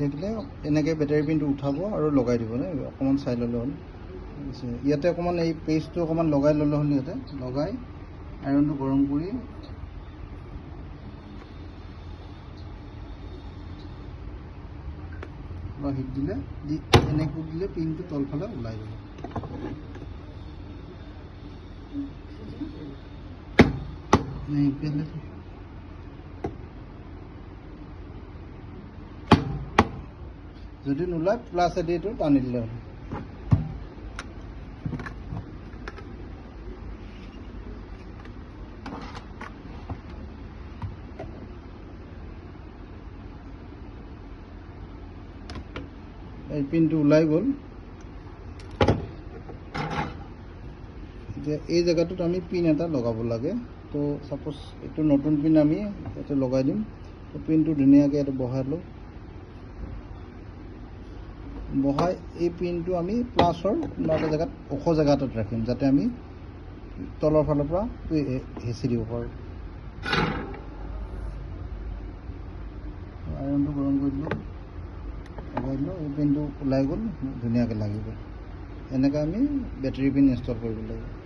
থাকিলে এনেকৈ বেটাৰী পিনটো উঠাব আৰু লগাই দিব নে অকণমান চাই ল'লে হ'ল ইয়াতে অকণমান এই পেষ্টটো অকণমান লগাই ল'লে হ'ল ইয়াতে লগাই আইৰণটো গৰম কৰি হিট দিলে এনেকৈ দিলে পিনটো তলফালে ওলাই যাব যদি নোলায় প্লাছ এডিটো টানি দিলে হ'ল এই পিনটো ওলাই গ'ল যে এই জায়গাটোত আমি পিন এটা লগাব লাগে তো সাপোজ এইটো নতুন পিন আমি এটা লগাই দিম তো পিনটো ধুনীয়াকৈ এটা বহাই লওঁ বহাই এই পিনটো আমি প্লাছৰ কোনোবা এটা জেগাত ওখ জেগা এটাত ৰাখিম যাতে আমি তলৰ ফালৰ পৰা হেঁচি দিব পাৰোঁ আইৰণটো গৰম কৰি দিলোঁ লগাই দিলোঁ এই পিনটো ওলাই গ'ল ধুনীয়াকৈ লাগি গ'ল এনেকৈ আমি বেটাৰী পিন ইনষ্টল কৰিব লাগিব